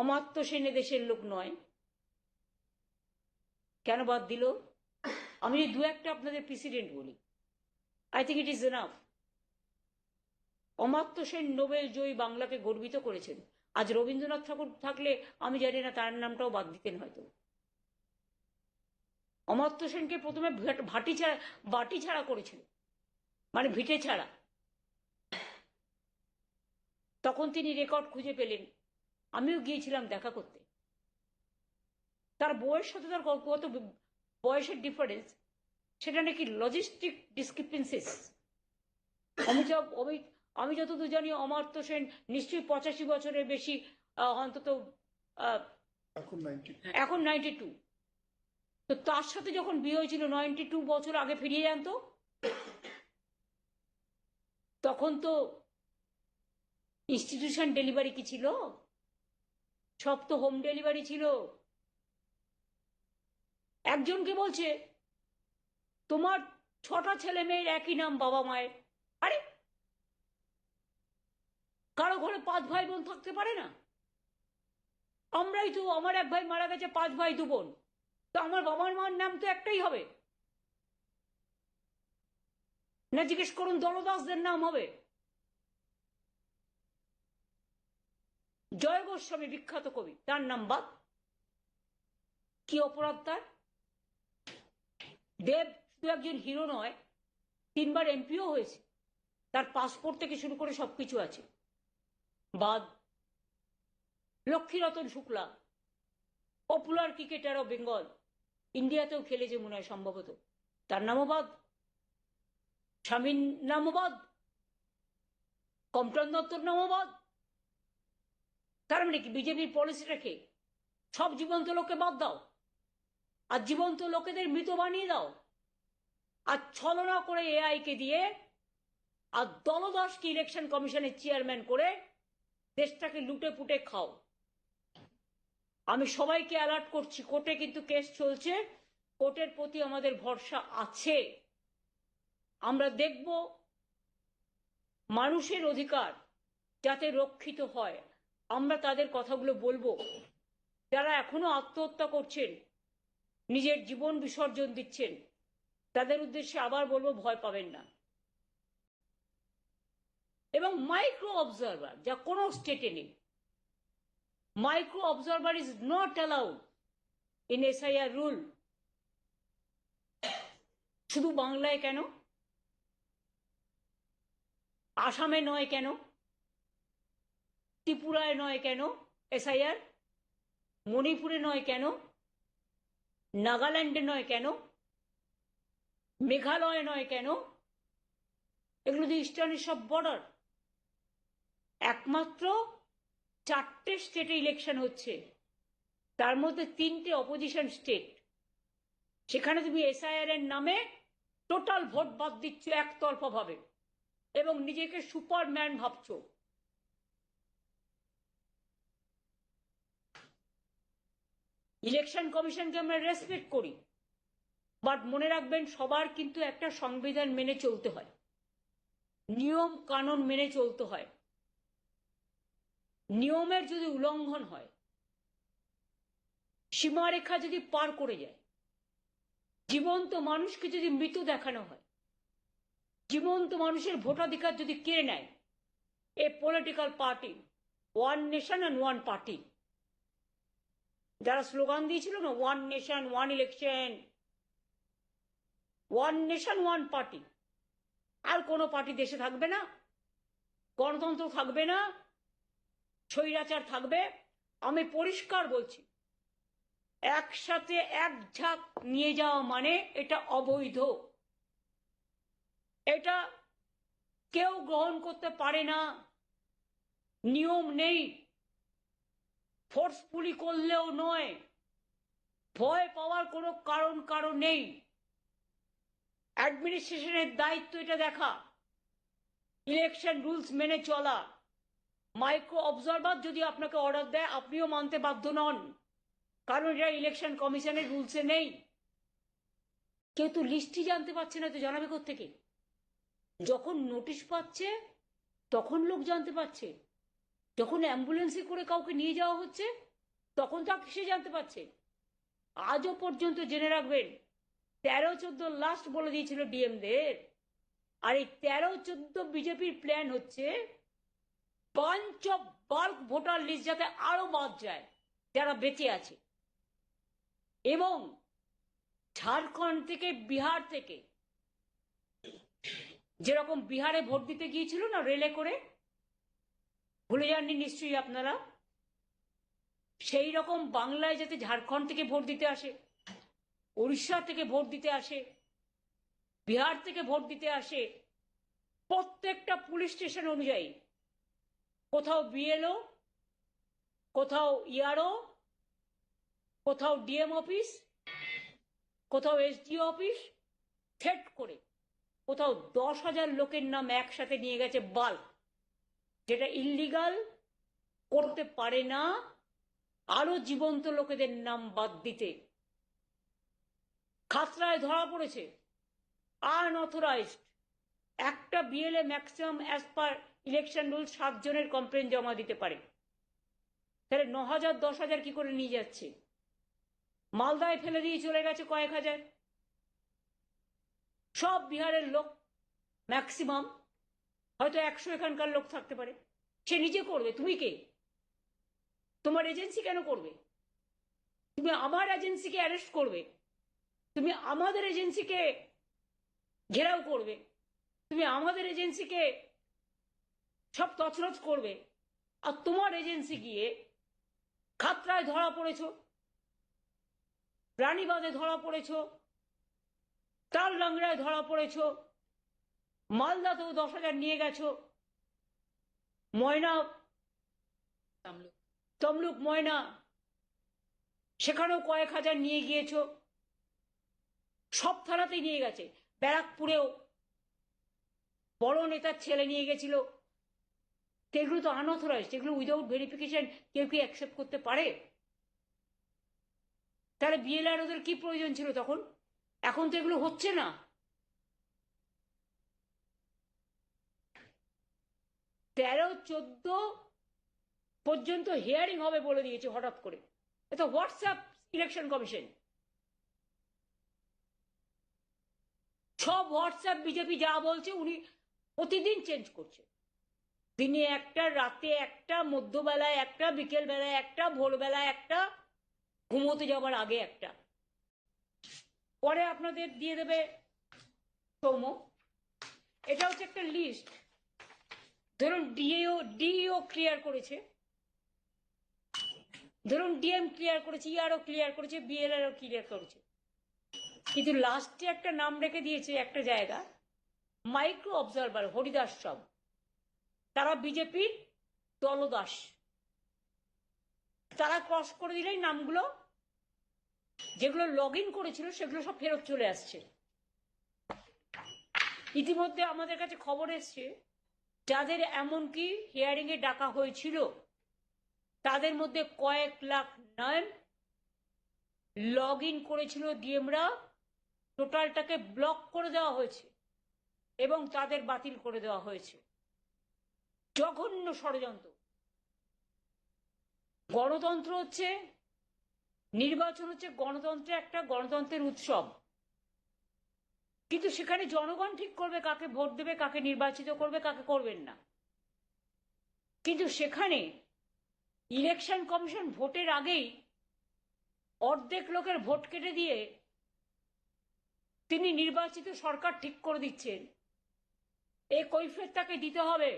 অমাত্য সেন দেশের লোক নয়, কেন বাদ দিল? আমি যদি দু একটা আপনাদের প্রেসিডেন্ট বলি, I think it is enough. Amartya Sen Nobel জয়ী বাংলাকে গর্বিত করেছেন। আজ রবীন্দ্রনাথ ঠাকুর থাকলে আমি জানি না তার নামটাও বাদ দিতেন হয়তো। অমাত্য সেনকে প্রথমে বাটি ছাড়া করেছিল, মানে ভিটে ছাড়া। তখন তিনি রেকর্ড খুঁজে পেলেন, আমিও গিয়েছিলাম দেখা করতে। তার বউয়ের সাথে তার কত বয়সের ডিফারেন্স, সেটা নাকি লজিস্টিক ডিসক্রিপেন্সিস। আমি যতদূর জানি অমাত্য সেন নিশ্চয়ই 85 বছরের বেশি, অন্তত এখন 92। তো তার সাথে যখন বিয়ে হয়েছিল 92 বছর আগে, ফিরিয়ে যান তো, তখন তো ইনস্টিটিউশন ডেলিভারি কি ছিল? সব তো হোম ডেলিভারি ছিল। একজনকে বলছে তোমার 6টা ছেলে মেয়ের একই নাম বাবা মায়ের। আরে কারো ঘরে 5 ভাই বোন থাকতে পারে না? আমরাই তো, আমার এক ভাই মারা গেছে, 5 ভাই 2 বোন, তো আমার বাবার মার নাম তো একটাই হবে না? জিজ্ঞেস করুন দলদাসদের নাম হবে। জয় গোস্বামী বিখ্যাত কবি, তার নাম বাদ। কি অপরাধ তার? দেব শুধু একজন হিরো নয়, 3বার এমপিও হয়েছে, তার পাসপোর্ট থেকে শুরু করে সবকিছু আছে, বাদ। Laxmi Ratan Shukla, popular cricketer of Bengal, ইন্ডিয়াতেও খেলেছে মনে হয় সম্ভবত, তার নামও বাদ। স্বামীর নামও বাদ, কমটন দত্তর নামও বাদ। তার মানে কি বিজেপির পলিসিটাকে সব জীবন্ত লোককে বাদ দাও, আর জীবন্ত লোকেদের মৃত বানিয়ে দাও, আর ছলনা করে এআই কে দিয়ে, আর দলদাসকে ইলেকশন কমিশনের চেয়ারম্যান করে দেশটাকে লুটে পুটে খাও। আমি সবাইকে অ্যালার্ট করছি, কোর্টে কিন্তু কেস চলছে, কোর্টের প্রতি আমাদের ভরসা আছে। আমরা দেখব মানুষের অধিকার যাতে রক্ষিত হয়, আমরা তাদের কথাগুলো বলবো। যারা এখনো আত্মহত্যা করছেন, নিজের জীবন বিসর্জন দিচ্ছেন, তাদের উদ্দেশ্যে আবার বলবো, ভয় পাবেন না। এবং মাইক্রো অবজারভার যা কোনো স্টেটে নেই, micro observer is not allowed in SIR rule. শুধু বাংলায় কেন, আসামে নয় কেন, ত্রিপুরায় নয় কেন এসআইআর, মণিপুরে নয় কেন, নাগাল্যান্ডে নয় কেন, মেঘালয় নয় কেন? এগুলো তো ইস্টার্নের সব বর্ডার। একমাত্র 4টে স্টেটে ইলেকশন হচ্ছে, তার মধ্যে 3টে অপোজিশন স্টেট। সেখানে তুমি এসআইআর এর নামে টোটাল ভোট বাদ দিচ্ছ একতরফা ভাবে, এবং নিজেকে সুপারম্যান ভাবছো। ইলেকশন কমিশনকে আমরা রেসপেক্ট করি, বাট মনে রাখবেন সবার কিন্তু একটা সংবিধান মেনে চলতে হয়, নিয়ম কানুন মেনে চলতে হয়। নিয়মের যদি উল্লঙ্ঘন হয়, সীমারেখা যদি পার করে যায়, জীবন্ত মানুষকে যদি মৃত দেখানো হয়, জীবন্ত মানুষের ভোটাধিকার যদি কেড়ে নেয় a political party, one nation and one party, যারা স্লোগান দিয়েছিল না, one nation one election, one nation one party, আর কোনো পার্টি দেশে থাকবে না, গণতন্ত্র থাকবে না, স্বৈরাচার থাকবে। আমি পরিষ্কার বলছি, একসাথে এক ঝাঁক নিয়ে যাওয়া মানে এটা অবৈধ, এটা কেউ গ্রহণ করতে পারে না। নিয়ম নেই, ফোর্সফুলি করলেও নয়, ভয় পাওয়ার কোনো কারণ নেই। অ্যাডমিনিস্ট্রেশনের দায়িত্ব এটা দেখা, ইলেকশন রুলস মেনে চলা। মাইক্রো অবজারভার যদি আপনাকে অর্ডার দেয়, আপনিও মানতে বাধ্য নন, কারণ এটা ইলেকশন কমিশনের রুলসে নেই। কেউ তো লিস্টই জানতে পারছে না, তো জানাবে কোত্থেকে? যখন নোটিশ পাচ্ছে তখন লোক জানতে পারছে। যখন অ্যাম্বুলেন্সে করে কাউকে নিয়ে যাওয়া হচ্ছে তখন তা সে জানতে পারছে। আজও পর্যন্ত জেনে রাখবেন 13-14 লাস্ট বলে দিয়েছিল ডিএমদের। আর এই 13-14 বিজেপির প্ল্যান হচ্ছে bunch of bulk voter list যাতে আরো বাদ যায় যারা বেঁচে আছে, এবং ঝাড়খণ্ড থেকে বিহার থেকে যেরকম বিহারে ভোট দিতে গিয়েছিল না রেলে করে, ভুলে যাননি নিশ্চয়ই আপনারা, সেই রকম বাংলায় যাতে ঝাড়খণ্ড থেকে ভোট দিতে আসে, উড়িষ্যা থেকে ভোট দিতে আসে, বিহার থেকে ভোট দিতে আসে, প্রত্যেকটা পুলিশ স্টেশন অনুযায়ী কোথাও বিএলও, কোথাও ইআরও, কোথাও ডিএম অফিস, কোথাও এসডিও অফিস সেট করে কোথাও 10,000 লোকের নাম একসাথে নিয়ে গেছে বাল্ক, যেটা ইল্লিগাল, করতে পারে না আরো জীবন্ত লোকেদের নাম বাদ দিতে। খাতড়ায় ধরা পড়েছে আনঅথরাইজড একটা BLA maximum as per election rule 7 জনের কমপ্লেন জমা দিতে পারে, তাহলে 9,000 10,000 কি করে নিয়ে যাচ্ছে? মালদায় ফেলে দিয়ে চলে গেছে কয়েক হাজার, সব বিহারের লোক ম্যাক্সিমাম, হয়তো 100 এখানকার লোক থাকতে পারে। সে নিজে করবে, তুমি কে? তোমার এজেন্সি কেন করবে? তুমি আমার এজেন্সিকে অ্যারেস্ট করবে, তুমি আমাদের এজেন্সিকে ঘেরাও করবে, তুমি আমাদের এজেন্সিকে সব তছনছ করবে, আর তোমার এজেন্সি গিয়ে খাতড়ায় ধরা পড়েছ, রানীবাঁধে ধরা পড়েছ, তালডাংরায় ধরা পড়েছ, মালদাতেও 10,000 নিয়ে গেছো, ময়না তমলুক ময়না সেখানেও কয়েক হাজার নিয়ে গিয়েছ, সব থানাতেই নিয়ে গেছে। ব্যারাকপুরেও বড় নেতার ছেলে নিয়ে গেছিল, এগুলো তো আনঅথরাইজড, এগুলো উইদাউট ভেরিফিকেশন কেউ কি অ্যাকসেপ্ট করতে পারে? তাহলে বিএলআর ওদের কি প্রয়োজন ছিল তখন? এখন তো এগুলো হচ্ছে না। তেরো 14 পর্যন্ত হিয়ারিং হবে বলে দিয়েছে হঠাৎ করে। এটা হোয়াটসঅ্যাপ ইলেকশন কমিশন, সব হোয়াটসঅ্যাপ বিজেপি যা বলছে উনি প্রতিদিন চেঞ্জ করছে, দিনে একটা, রাতে একটা, মধ্যবেলায় একটা, বিকেল বেলায় একটা, ভোরবেলায় একটা, ঘুমোতে যাবার আগে একটা, পরে আপনাদের দিয়ে দেবে সৌম। এটা হচ্ছে একটা লিস্ট। ধরুন ডিও ক্লিয়ার করেছে, ধরুন ডিএম ক্লিয়ার করেছে, ইআরও ক্লিয়ার করেছে, বিএলআরও ক্লিয়ার করেছে, কিন্তু লাস্টে একটা নাম রেখে দিয়েছে একটা জায়গা, মাইক্রো অবজারভার হরিদাস সব, তারা বিজেপির দলদাস, তারা ক্রস করে দিলেই নামগুলো যেগুলো লগ ইন করেছিল সেগুলো সব ফেরত চলে আসছে। ইতিমধ্যে আমাদের কাছে খবর এসছে যাদের এমনকি হিয়ারিং এ ডাকা হয়েছিল তাদের মধ্যে কয়েক লাখ নাম লগ ইন করেছিল ডিএমরা, টোটালটাকে ব্লক করে দেওয়া হয়েছে এবং তাদের বাতিল করে দেওয়া হয়েছে। জঘন্য ষড়যন্ত্র। গণতন্ত্র হচ্ছে, নির্বাচন হচ্ছে গণতন্ত্রের একটা, গণতন্ত্রের উৎসব, কিন্তু সেখানে জনগণ ঠিক করবে কাকে ভোট দেবে, কাকে নির্বাচিত করবে, কাকে করবেন না। কিন্তু সেখানে ইলেকশন কমিশন ভোটের আগেই অর্ধেক লোকের ভোট কেটে দিয়ে তিনি নির্বাচিত সরকার ঠিক করে দিচ্ছেন, এই কৈফিয়ত তাকে দিতে হবে।